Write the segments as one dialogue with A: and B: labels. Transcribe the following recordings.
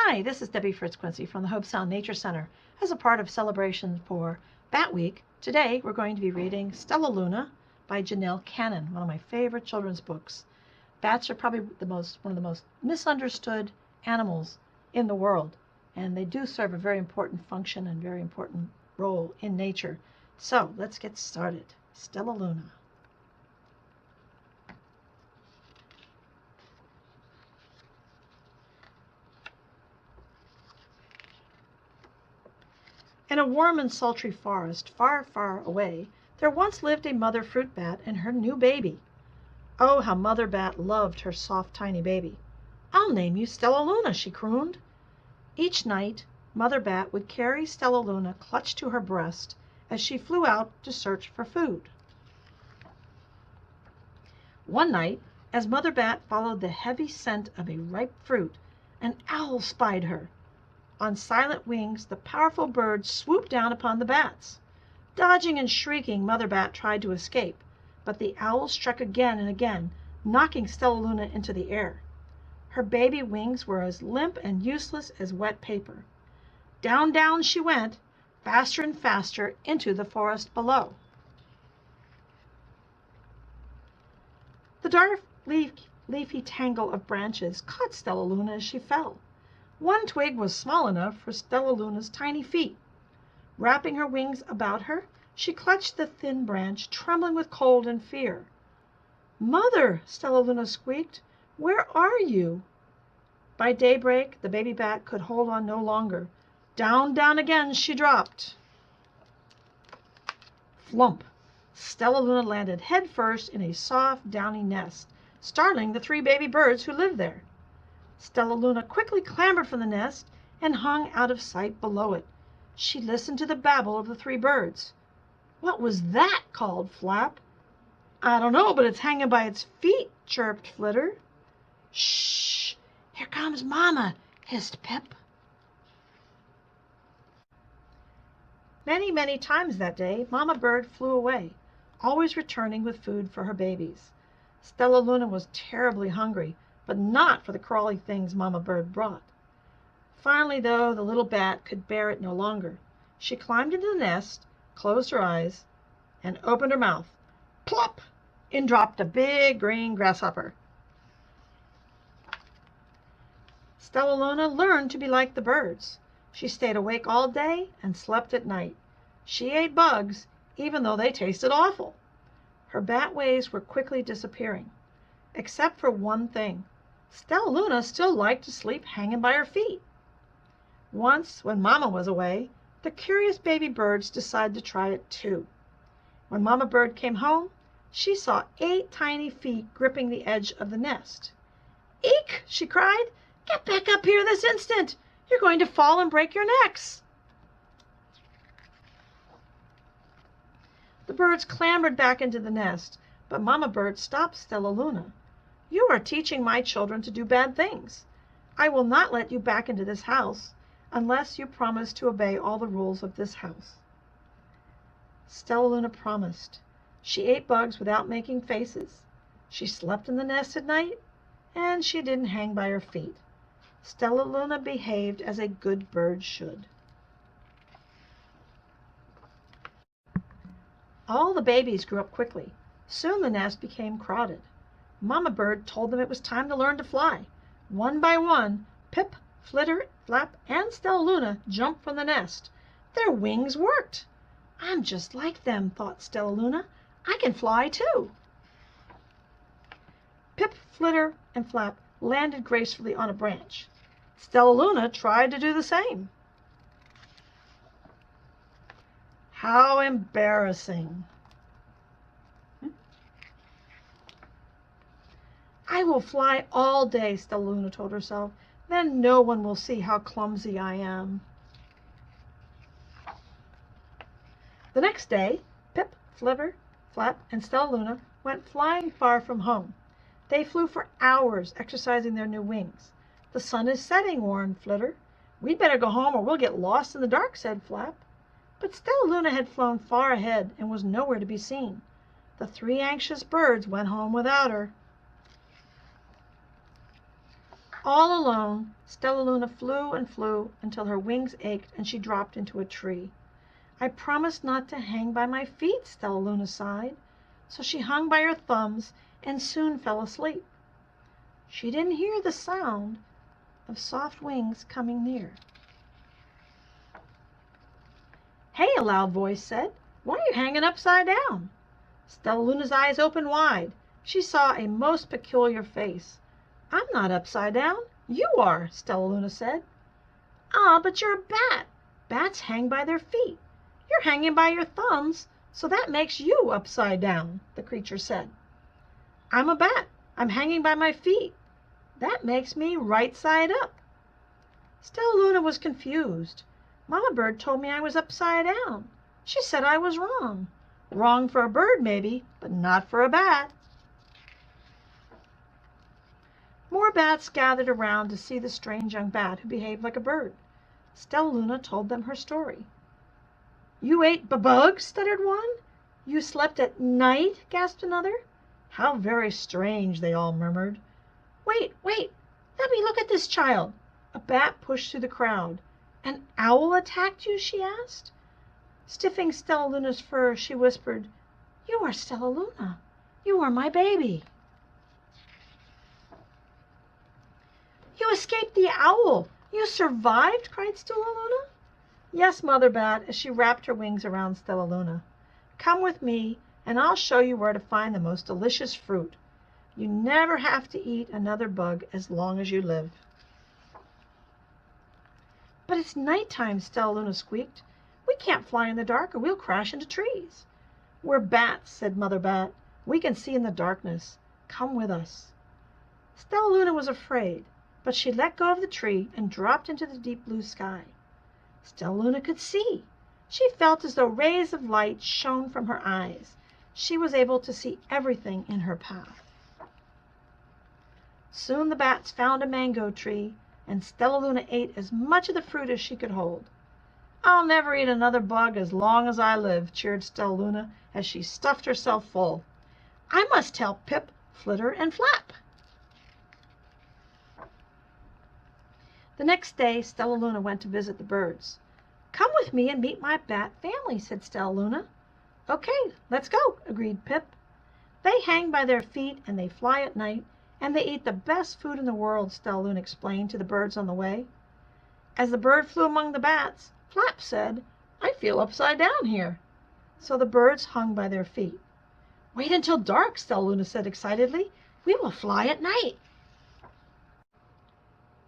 A: Hi, this is Debbie Fritz-Quincy from the Hobe Sound Nature Center. As a part of celebration for Bat Week, today we're going to be reading Stellaluna by Janell Cannon, one of my favorite children's books. Bats are probably one of the most misunderstood animals in the world, and they do serve a very important function and very important role in nature. So let's get started. Stellaluna. In a warm and sultry forest, far, far away, there once lived a mother fruit bat and her new baby. Oh, how Mother Bat loved her soft, tiny baby. "I'll name you Stellaluna," she crooned. Each night, Mother Bat would carry Stellaluna clutched to her breast as she flew out to search for food. One night, as Mother Bat followed the heavy scent of a ripe fruit, an owl spied her. On silent wings, the powerful bird swooped down upon the bats. Dodging and shrieking, Mother Bat tried to escape, but the owl struck again and again, knocking Stellaluna into the air. Her baby wings were as limp and useless as wet paper. Down, down she went, faster and faster, into the forest below. The dark leafy tangle of branches caught Stellaluna as she fell. One twig was small enough for Stellaluna's tiny feet. Wrapping her wings about her, she clutched the thin branch, trembling with cold and fear. "Mother," Stellaluna squeaked, "where are you?" By daybreak, the baby bat could hold on no longer. Down, down again she dropped. Flump! Stellaluna landed head first in a soft, downy nest, startling the 3 baby birds who lived there. Stellaluna quickly clambered from the nest and hung out of sight below it. She listened to the babble of the 3 birds. "What was that?" called Flap. "I don't know, but it's hanging by its feet," chirped Flitter. "Shh! Here comes Mama," hissed Pip. Many, many times that day, Mama Bird flew away, always returning with food for her babies. Stellaluna was terribly hungry, but not for the crawly things Mama Bird brought. Finally, though, the little bat could bear it no longer. She climbed into the nest, closed her eyes, and opened her mouth. Plop! In dropped a big green grasshopper. Stellaluna learned to be like the birds. She stayed awake all day and slept at night. She ate bugs, even though they tasted awful. Her bat ways were quickly disappearing, except for one thing. Stellaluna still liked to sleep hanging by her feet. Once, when Mama was away, the curious baby birds decided to try it too. When Mama Bird came home, she saw 8 tiny feet gripping the edge of the nest. "Eek!" she cried. "Get back up here this instant! You're going to fall and break your necks!" The birds clambered back into the nest, but Mama Bird stopped Stellaluna. "You are teaching my children to do bad things. I will not let you back into this house unless you promise to obey all the rules of this house." Stellaluna promised. She ate bugs without making faces. She slept in the nest at night, and she didn't hang by her feet. Stellaluna behaved as a good bird should. All the babies grew up quickly. Soon the nest became crowded. Mama Bird told them it was time to learn to fly. One by one, Pip, Flitter, Flap, and Stellaluna jumped from the nest. Their wings worked. "I'm just like them," thought Stellaluna. "I can fly too." Pip, Flitter, and Flap landed gracefully on a branch. Stellaluna tried to do the same. How embarrassing. "I will fly all day," Stellaluna told herself. "Then no one will see how clumsy I am." The next day, Pip, Flitter, Flap, and Stellaluna went flying far from home. They flew for hours, exercising their new wings. "The sun is setting," warned Flitter. "We'd better go home or we'll get lost in the dark," said Flap. But Stellaluna had flown far ahead and was nowhere to be seen. The 3 anxious birds went home without her. All alone, Stellaluna flew and flew until her wings ached and she dropped into a tree. I promised not to hang by my feet, Stellaluna sighed. So she hung by her thumbs and soon fell asleep. She didn't hear the sound of soft wings coming near. "Hey," a loud voice said, "why are you hanging upside down?" Stellaluna's eyes opened wide. She saw a most peculiar face. "I'm not upside down. You are," Stellaluna said. "Ah, but you're a bat. Bats hang by their feet. You're hanging by your thumbs, so that makes you upside down," the creature said. "I'm a bat. I'm hanging by my feet. That makes me right side up." Stellaluna was confused. Mama Bird told me I was upside down. She said I was wrong. Wrong for a bird, maybe, but not for a bat. More bats gathered around to see the strange young bat who behaved like a bird. Stellaluna told them her story. "You ate bugs?" stuttered one. "You slept at night?" gasped another. "How very strange," they all murmured. Wait, let me look at this child." A bat pushed through the crowd. "An owl attacked you?" she asked. Stiffing Stellaluna's fur, she whispered, "You are Stellaluna. You are my baby." "You escaped the owl. You survived?" cried Stellaluna. "Yes, Mother Bat," as she wrapped her wings around Stellaluna. "Come with me, and I'll show you where to find the most delicious fruit. You never have to eat another bug as long as you live." "But it's nighttime," Stellaluna squeaked. "We can't fly in the dark or we'll crash into trees." "We're bats," said Mother Bat. "We can see in the darkness. Come with us." Stellaluna was afraid, but she let go of the tree and dropped into the deep blue sky. Stellaluna could see. She felt as though rays of light shone from her eyes. She was able to see everything in her path. Soon the bats found a mango tree, and Stellaluna ate as much of the fruit as she could hold. "I'll never eat another bug as long as I live," cheered Stellaluna as she stuffed herself full. "I must tell Pip, Flitter, and Flap." The next day Stellaluna went to visit the birds. "Come with me and meet my bat family," said Stellaluna. "Okay, let's go," agreed Pip. "They hang by their feet and they fly at night, and they eat the best food in the world," Stellaluna explained to the birds on the way. As the bird flew among the bats, Flap said, "I feel upside down here." So the birds hung by their feet. "Wait until dark," Stellaluna said excitedly. "We will fly at night."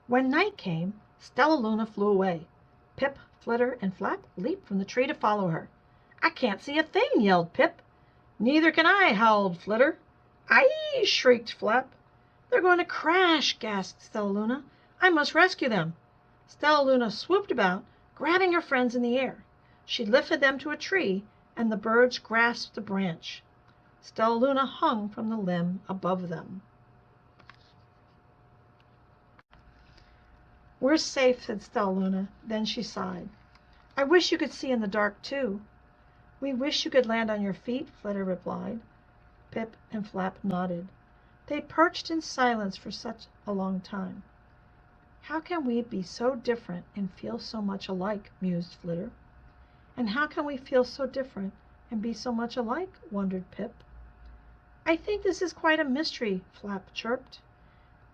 A: When night came, Stellaluna flew away. Pip, Flitter, and Flap leaped from the tree to follow her. "I can't see a thing," yelled Pip. "Neither can I," howled Flitter. "Aye!" shrieked Flap. "They're going to crash," gasped Stellaluna. "I must rescue them." Stellaluna swooped about, grabbing her friends in the air. She lifted them to a tree, and the birds grasped the branch. Stellaluna hung from the limb above them. "We're safe," said Stellaluna. Then she sighed. "I wish you could see in the dark, too." "We wish you could land on your feet," Flitter replied. Pip and Flap nodded. They perched in silence for such a long time. "How can we be so different and feel so much alike?" mused Flitter. "And how can we feel so different and be so much alike?" wondered Pip. "I think this is quite a mystery," Flap chirped.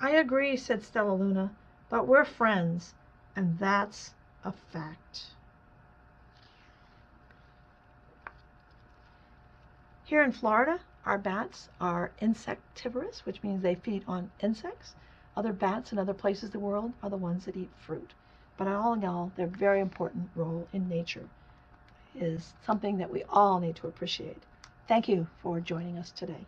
A: "I agree," said Stellaluna, "but we're friends, and that's a fact." Here in Florida, our bats are insectivorous, which means they feed on insects. Other bats in other places in the world are the ones that eat fruit. But all in all, their very important role in nature is something that we all need to appreciate. Thank you for joining us today.